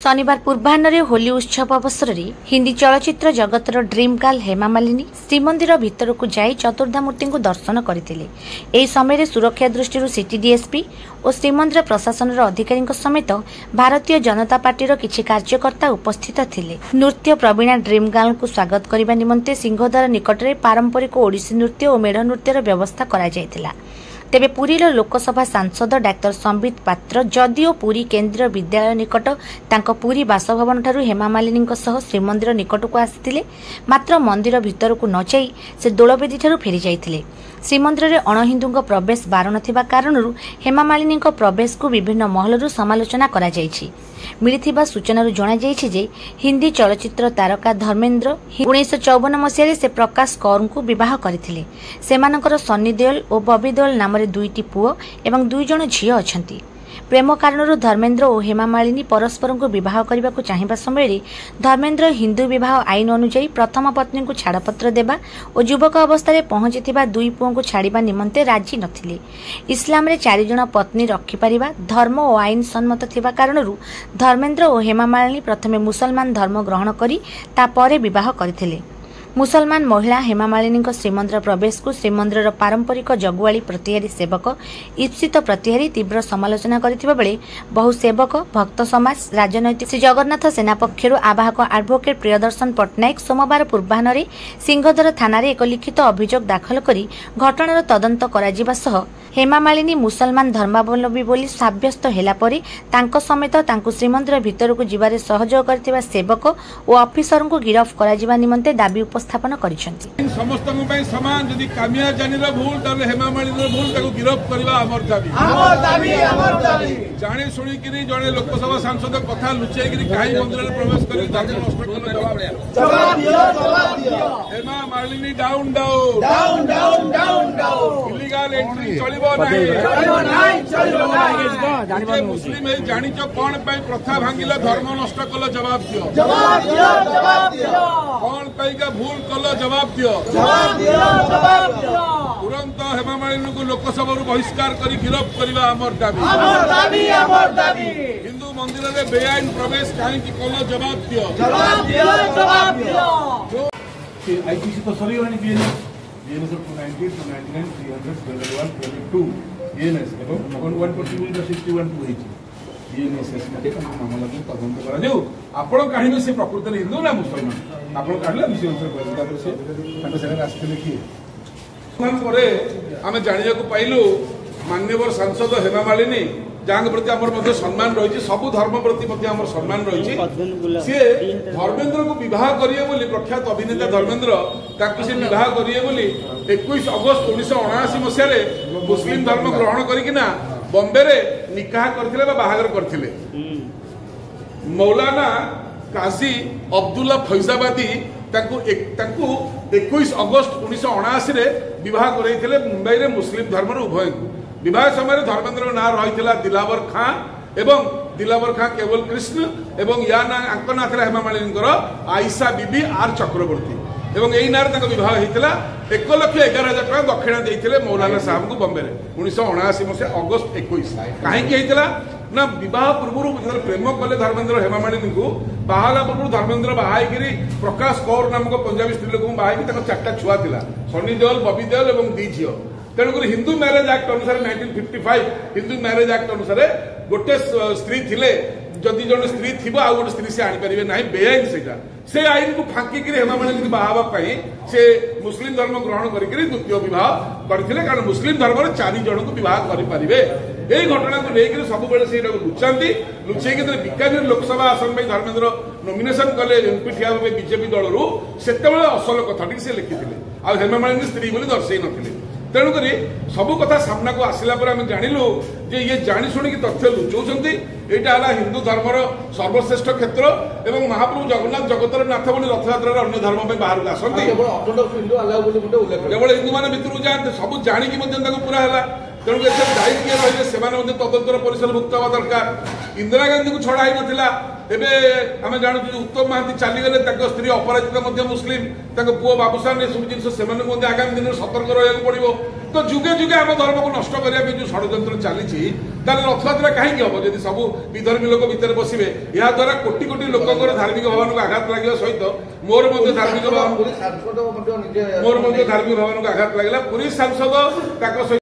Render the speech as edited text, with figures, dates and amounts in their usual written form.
शनिवार पूर्वाह्न होली उत्सव अवसर में हिंदी चलचित्र जगतर ड्रीम गर्ल हेमा मालिनी श्रीमंदिर भितर को जाई चतुर्धामूर्ति को दर्शन करते समय सुरक्षा दृष्टि सिटी डीएसपी और श्रीमंदिर प्रशासन अधिकारी समेत भारतीय जनता पार्टी किसी कार्यकर्ता उपस्थित थिले। नृत्य प्रवीणा ड्रीम गर्ल को स्वागत करने निमंते सिंहद्वार निकट में पारंपरिक ओडिसी नृत्य और मेढ़ नृत्यर व्यवस्था करा जायतिला। तेबे पुरीर लोकसभा सांसद डाक्टर संबित पात्र जदिओ पुरी केन्द्रीय विद्यालय निकट तांको पुरी बासभवन ठारू हेमा मालिनी श्रीमंदिर निकट को आसिथिले, मात्र मंदिर भितर को न जाई से दोलवेदी ठारू फेरी जाइथिले। श्रीमंदिर में अणहिंदू प्रवेश बारण थिबा कारणरू हेमा मालिनी प्रवेश को विभिन्न महलरू समालोचना करा जायछि। मिलिथिबा सूचनारू जणा जायछि जे हिंदी चलचित्र तारका धर्मेंद्र 1954 मसीह से प्रकाश कौर को विवाह करथिले। सेमानकर सन्नी देओल और बबी देओल नाम दुईटी पुओ एवं 2 जण झियो अछंती। प्रेम कारणरू धर्मेंद्र और हेमा मालिनी परस्पर को विवाह करने को चाहिए समय धर्मेंद्र हिंदू विवाह आईन अनुଯାयी प्रथम पत्नी को छाड़पत्र देवा और युवक अवस्था पहुंची 2 पुओं को छाड़ा निमंते राजी नथिले। इस्लाम रे 4 जण पत्नी रखिपार धर्म और आईन सम्मत थिबा कारणरू धर्मेंद्र और हेमा मालिनी प्रथमे मुसलमान धर्म ग्रहण करी तापरे विवाह करथिले। मुसलमान महिला हेमा मालिनी श्रीमंदिर प्रवेश को श्रीमंदिर पारंपरिक जगुआली प्रतिहारी सेवक ईप्सित प्रतिहारी तीव्र समालोचना करथिबा बेले बहु सेवक भक्त समाज राजनैतिक श्री जगन्नाथ सेना पक्षर आवाहक एडवोकेट प्रियदर्शन पट्टनायक सोमवार पूर्वाह्न सिंहद्वार थाना एक लिखित अभियोग दाखल करी घटनार तदंत कराजिबा सह हेमा मालिनी मुसलमान धर्मावलंबी बोली साब्यस्त होला परे तांको समेत तांको श्रीमंदिर भितर को जिबारे सहयोग करथिबा सेवक और ऑफिसर को गिरफ कराजिबा निमंते दाबी उपस्थापन करिसेंती। समस्त समान जदि कामिया जानिर भूल ताले हेमा मालिनी भूल ताको गिरफ करबा हमर दाबी जाने सुनी कि जने लोकसभा सांसद कथा लुचै कि काई मंदिर में प्रवेश करी धर्म नष्ट करने जवाब दियो Hema Malini down illegal entry चलिबो नहीं मुस्लिम जानी कौन प्रथा भांगिल धर्म नष्ट कल जवाब दियो कौन कहीका भूल कल जवाब दियो तुरंत हेमा मालिनी को लोकसभा बहिष्कार कर गिरफ करवा आमर दाबी हिंदू मंदिर में बेआईन प्रवेश कहीं कल जवाब दियो आईपीसी तो सरी BNS of 290, 299, 300, 1201, 1202, BNS এবং 140 61 280 BNS मध्ये मामला को तदंत करा जाऊ। आपण काहिनो से प्रकृति हिंदू ना मुसलमान आपण काढले विषय अनुसार बरदार से तांको सेना राष्ट्र लिखी मान परे आमे जानिया को पाइलु माननीय सांसद हेमा मालिनी जहाँ प्रति आमर सम्मान रही सबू धर्म प्रति आमर सम्मान रही सी धर्मेंद्र को विवाह करिए बोली प्रख्यात अभिनेता धर्मेंद्र से विवाह करिए बोली 21 अगस्त 1979 मसीह मुस्लिम धर्म ग्रहण करकिना बॉम्बे रे निकाह करथिले बा बाहागर करथिले। मौलाना काजी अब्दुल्ला फैजाबादी 21 अगस्त 1979 विवाह करैथिले मुंबई रे मुस्लिम धर्म उभय विवाह समय धर्मेंद्र ना रही दिलावर खां एवं दिलावर खां केवल कृष्ण एवं या ना ना हेमा मालिनी आयशा बीबी आर चक्रवर्ती एवं यही ना विवाह होता 1,11,000 टका दक्षिणा देते मौलाना साहब को बॉम्बे 1979 मसीहा अगस्त 21 कहीं ना विवाह पूर्व प्रेम कले धर्मेंद्र हेमा मालिनी को बाहाला पूर्व धर्मेंद्र बाहाई प्रकाश कौर नामक पंजाबी स्त्री लोक बाहाई 4टा छुआ था सन्नी देओल बबी देओल और 2 झील तेणुक हिंदू मैरेज एक्ट अनुसार 1955 हिंदू मैरेज एक्ट अनुसार गोटे स्त्री थिले जदि जन स्त्री थी आ गोटे स्त्री से आनीपारे ना बेआईन से आईन को फांकिक हेमा मालिनी बाहा से मुस्लिम धर्म ग्रहण करके द्वितीय विवाह करते कारण मुस्लिम धर्म 4 जन को विवाह करेंगे। यही घटना को लेकर सब लुचाती लुचेक बीकानेर लोकसभा आसन में धर्मेंद्र नॉमिनेशन कले एमपी ठिया बीजेपी दल से असल कथाटी से लिखिते आ हेमा मालिनी स्त्री बोली दर्शई नथिले। तेणुक सबू कथा सामना को आसला पर आम जानिलु जे ये जानी शुणी तथ्य लुचाउछंती एटा हला हिंदू धर्मर सर्वश्रेष्ठ क्षेत्र एवं महाप्रभु जगन्नाथ जगतर नाथ बोली रथयात्रा अन्य धर्म में बाहर आसती केवल हिंदू मैंने भितर जाते सब जाणिकी पूरा है तेणु दायी किए रही से तदंतर परिसर मुक्त हवा दरकार। इंदिरा गांधी को छड़ा ही नाला ଏବେ ଆମେ ଜାଣୁଛୁ ଯେ ଉତ୍ତମ ମହାନ୍ତି ଚାଲିଗଲେ ତାଙ୍କ ସ୍ତ୍ରୀ ଅପରାଜିତା ମଧ୍ୟ ମୁସଲିମ ତାଙ୍କ ପୁଅ ବାବୁସାନ ଏସବୁ ଜିନିଷ ସେମାନଙ୍କୁ ମଧ୍ୟ ଆଗାମୀ ଦିନରେ ସତର୍କ ରହିବାକୁ ପଡିବ ତ ଯୁଗେ ଯୁଗେ ଆମ ଧର୍ମକୁ ନଷ୍ଟ କରିବା ପାଇଁ ଯୋଉ ଷଡଯନ୍ତ୍ର ଚାଲିଛି ତାହେଲେ ରଥଯାତ୍ରା କାହିଁକି ହବ ଯଦି ସବୁ ବିଧର୍ମୀ ଲୋକ ଭିତରେ ବସିବେ ଏହା ଦ୍ୱାରା କୋଟି କୋଟି ଲୋକଙ୍କର ଧାର୍ମିକ ଭାବନାକୁ ଆଘାତ ଲାଗିବା ସହିତ ମୋର ମଧ୍ୟ ଧାର୍ମିକ ଭାବନାକୁ ଆଘାତ ଲାଗିଲା ପୁରୀ ସାଂସଦ ତାଙ୍କ ସହିତ